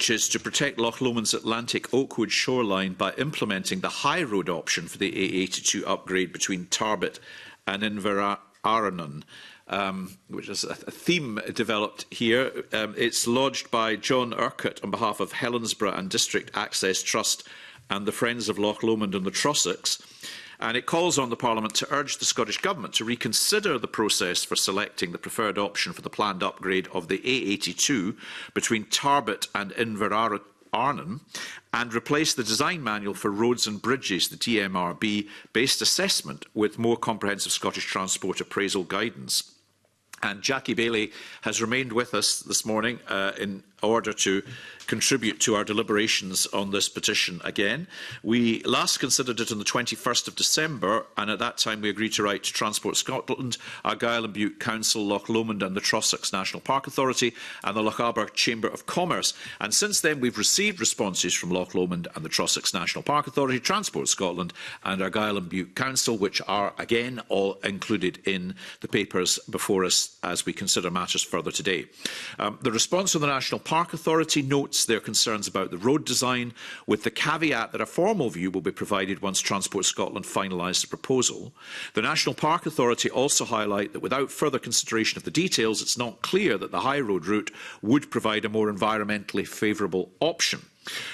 which is to protect Loch Lomond's Atlantic Oakwood shoreline by implementing the high road option for the A82 upgrade between Tarbet and Inverarnon, which is a theme developed here. It's lodged by John Urquhart on behalf of Helensburgh and District Access Trust and the Friends of Loch Lomond and the Trossachs. And it calls on the Parliament to urge the Scottish Government to reconsider the process for selecting the preferred option for the planned upgrade of the A82 between Tarbet and Inverarnon and replace the Design Manual for Roads and Bridges, the DMRB-based assessment with more comprehensive Scottish transport appraisal guidance. And Jackie Bailey has remained with us this morning in order to contribute to our deliberations on this petition again. We last considered it on the 21st of December, and at that time we agreed to write to Transport Scotland, Argyll and Bute Council, Loch Lomond and the Trossachs National Park Authority and the Lochaber Chamber of Commerce. And since then we've received responses from Loch Lomond and the Trossachs National Park Authority, Transport Scotland and Argyll and Bute Council, which are again all included in the papers before us as we consider matters further today. The response from the National Park Authority notes their concerns about the road design, with the caveat that a formal view will be provided once Transport Scotland finalise the proposal. The National Park Authority also highlight that without further consideration of the details, it's not clear that the high road route would provide a more environmentally favourable option.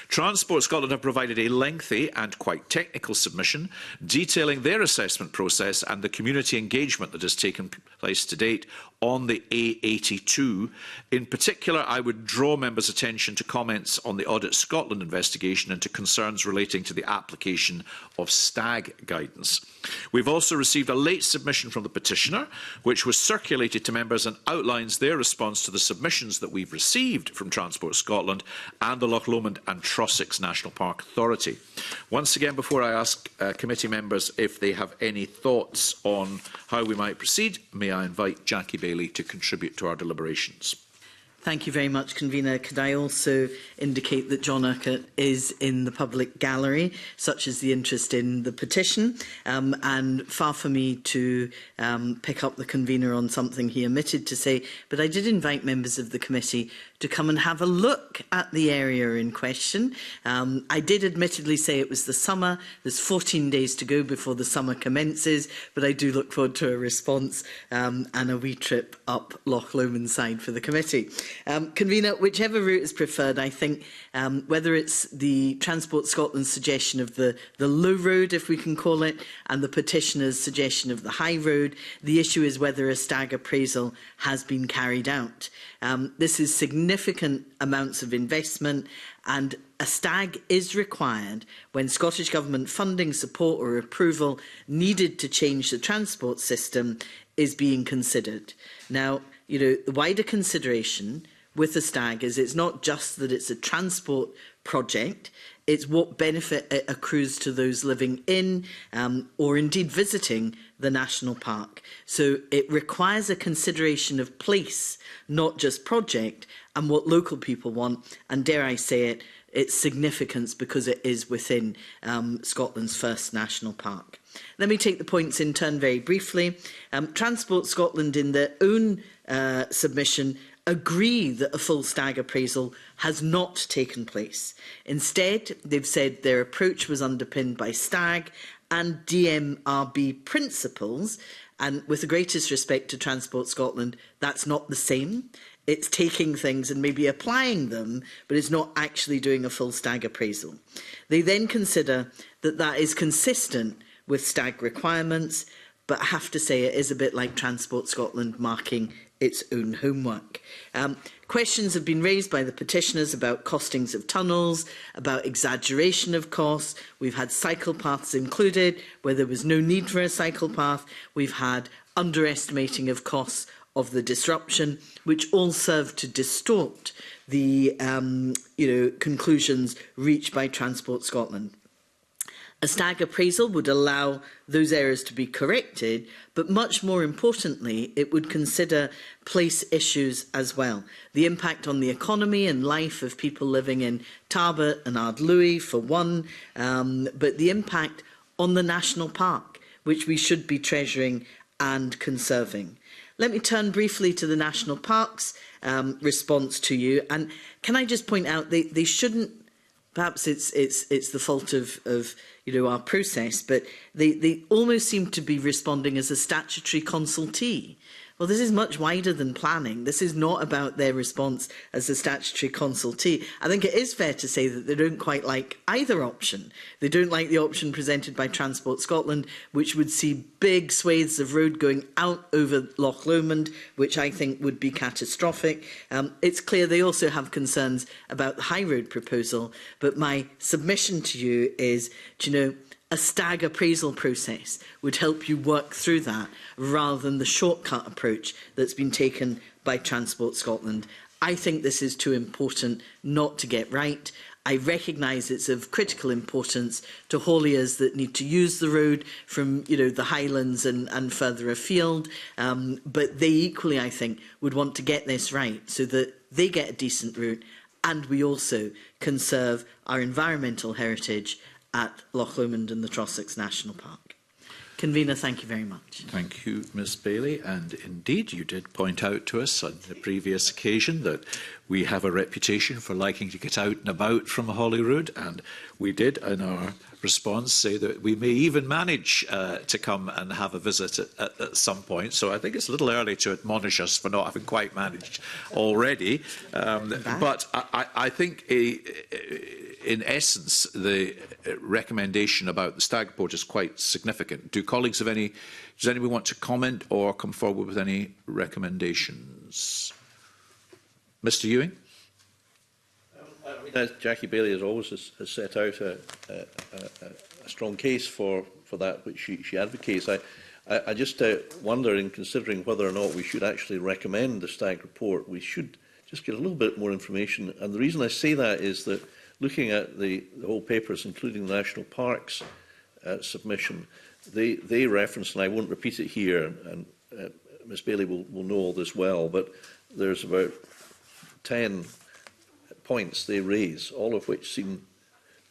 Transport Scotland have provided a lengthy and quite technical submission detailing their assessment process and the community engagement that has taken place to date on the A82. In particular, I would draw members' attention to comments on the Audit Scotland investigation and to concerns relating to the application of stag guidance. We've also received a late submission from the petitioner, which was circulated to members and outlines their response to the submissions that we've received from Transport Scotland and the Loch Lomond and Trossachs National Park Authority. Once again, before I ask committee members if they have any thoughts on how we might proceed, may I invite Jackie Bailey to contribute to our deliberations. Thank you very much, Convener. Could I also indicate that John Urquhart is in the public gallery, such as the interest in the petition, and far for me to pick up the Convener on something he omitted to say, but I did invite members of the committee to come and have a look at the area in question. I did admittedly say it was the summer. There's 14 days to go before the summer commences, but I do look forward to a response and a wee trip up Loch Lomond side for the committee. Convener, whichever route is preferred, I think whether it's the Transport Scotland suggestion of the low road, if we can call it, and the petitioner's suggestion of the high road, the issue is whether a stag appraisal has been carried out. This is significant amounts of investment, and a stag is required when Scottish Government funding, support or approval needed to change the transport system is being considered. Now, the wider consideration with the stag is it's not just that it's a transport project, it's what benefit it accrues to those living in or indeed visiting the national park. So it requires a consideration of place, not just project, and what local people want, and dare I say it, its significance because it is within Scotland's first national park. Let me take the points in turn very briefly. Transport Scotland, in their own submission, agree that a full stag appraisal has not taken place. Instead, they've said their approach was underpinned by stag and DMRB principles, and with the greatest respect to Transport Scotland, that's not the same. It's taking things and maybe applying them, but it's not actually doing a full stag appraisal. They then consider that that is consistent with stag requirements, but I have to say it is a bit like Transport Scotland marking its own homework. Questions have been raised by the petitioners about costings of tunnels, about exaggeration of costs. We've had cycle paths included where there was no need for a cycle path. We've had underestimating of costs of the disruption, which all serve to distort the conclusions reached by Transport Scotland. A stag appraisal would allow those errors to be corrected, but much more importantly, it would consider place issues as well. The impact on the economy and life of people living in Tarbet and Ardluey, for one, but the impact on the national park, which we should be treasuring and conserving. Let me turn briefly to the National Parks response to you. And can I just point out they shouldn't, perhaps it's the fault of our process, but they almost seem to be responding as a statutory consultee. Well, this is much wider than planning. This is not about their response as a statutory consultee. I think it is fair to say that they don't quite like either option. They don't like the option presented by Transport Scotland, which would see big swathes of road going out over Loch Lomond, which I think would be catastrophic. It's clear they also have concerns about the High Road proposal. But my submission to you is, a stag appraisal process would help you work through that rather than the shortcut approach that's been taken by Transport Scotland. I think this is too important not to get right. I recognise it's of critical importance to hauliers that need to use the road from the Highlands and further afield, but they equally, I think, would want to get this right so that they get a decent route and we also conserve our environmental heritage at Loch Lomond and the Trossachs National Park. Convener, thank you very much. Thank you, Ms Bailey. And indeed, you did point out to us on the previous occasion that we have a reputation for liking to get out and about from Holyrood, and we did in our response say that we may even manage to come and have a visit at some point. So I think it's a little early to admonish us for not having quite managed already. But I think in essence, the recommendation about the stag report is quite significant. Does anyone want to comment or come forward with any recommendations? Mr Ewing? As Jackie Bailey has always set out a strong case for that which she advocates. I just wonder, in considering whether or not we should actually recommend the stag report, we should just get a little bit more information. And the reason I say that is that looking at the whole papers, including the National Parks submission, they reference, and I won't repeat it here, and Ms Bailey will know all this well, but there's about 10 points they raise, all of which seem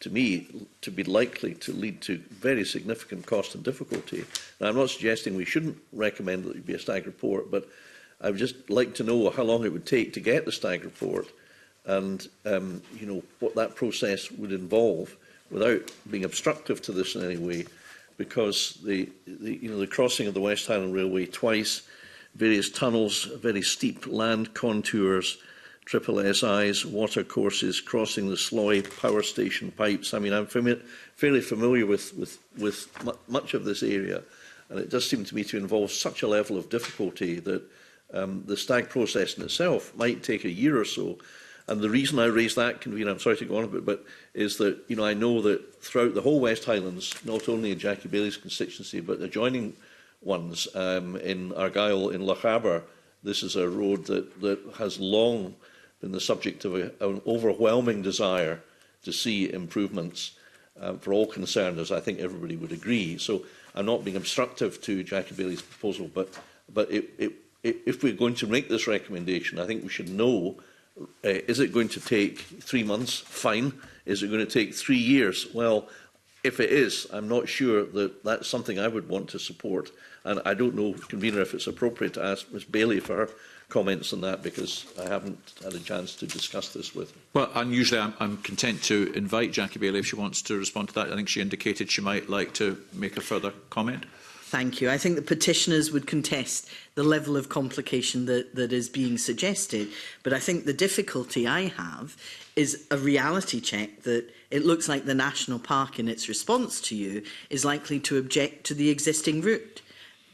to me to be likely to lead to very significant cost and difficulty. Now, I'm not suggesting we shouldn't recommend that it be a stag report, but I would just like to know how long it would take to get the stag report and what that process would involve without being obstructive to this in any way, because the crossing of the West Highland Railway twice, various tunnels, very steep land contours, triple SIs, water courses, crossing the Sloy power station pipes. I mean, I'm fairly familiar with much of this area, and it does seem to me to involve such a level of difficulty that the stag process in itself might take a year or so. And the reason I raise that, Convener, I'm sorry to go on a bit, but is that I know that throughout the whole West Highlands, not only in Jackie Bailey's constituency, but adjoining ones in Argyll, in Lochaber, this is a road that has long been the subject of an overwhelming desire to see improvements for all concerned, as I think everybody would agree. So I'm not being obstructive to Jackie Bailey's proposal, but if we're going to make this recommendation, I think we should know, is it going to take 3 months? Fine. Is it going to take 3 years? Well, if it is, I'm not sure that that's something I would want to support. And I don't know, Convener, if it's appropriate to ask Ms Bailey for her comments on that, because I haven't had a chance to discuss this with her. Well, unusually, I'm content to invite Jackie Bailey if she wants to respond to that. I think she indicated she might like to make a further comment. Thank you. I think the petitioners would contest the level of complication that is being suggested. But I think the difficulty I have is a reality check that it looks like the National Park, in its response to you, is likely to object to the existing route.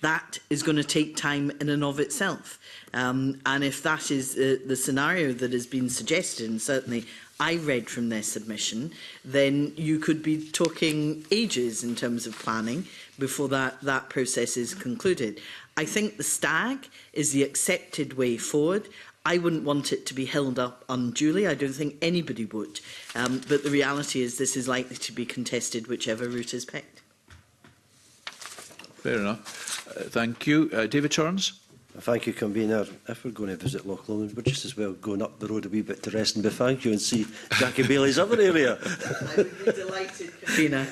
That is going to take time in and of itself. And if that is the scenario that has been suggested, and certainly I read from their submission, then you could be talking ages in terms of planning before that process is concluded. I think the stag is the accepted way forward. I wouldn't want it to be held up unduly. I don't think anybody would. But the reality is this is likely to be contested whichever route is picked. Fair enough. Thank you. David Torrance. Thank you, Convener. If we're going to visit Loch Lomond, we're just as well going up the road a wee bit to Reston Thank you and see Jackie Bailey's other area. I would be delighted, Convener.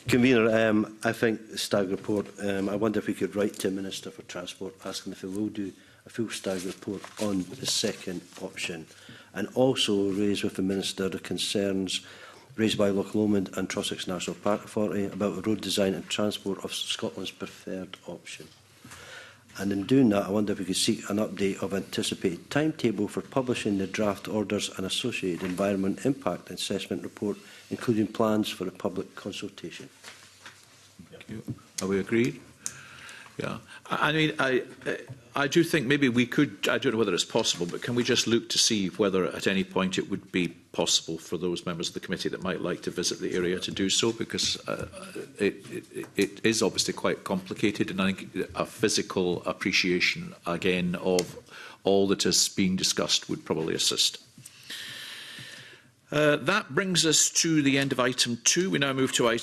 Convener, I think the Stag report, I wonder if we could write to the Minister for Transport asking if he will do a full Stag report on the second option, and also raise with the Minister the concerns raised by Loch Lomond and Trossachs National Park Authority about the road design and transport of Scotland's preferred option. And in doing that, I wonder if we could seek an update of anticipated timetable for publishing the draft orders and associated environment impact assessment report, including plans for a public consultation. Thank you. Are we agreed? Yeah. I mean, I do think maybe we could, I don't know whether it's possible, but can we just look to see whether at any point it would be possible for those members of the committee that might like to visit the area to do so, because it is obviously quite complicated, and I think a physical appreciation, again, of all that is being discussed would probably assist. That brings us to the end of item 2. We now move to item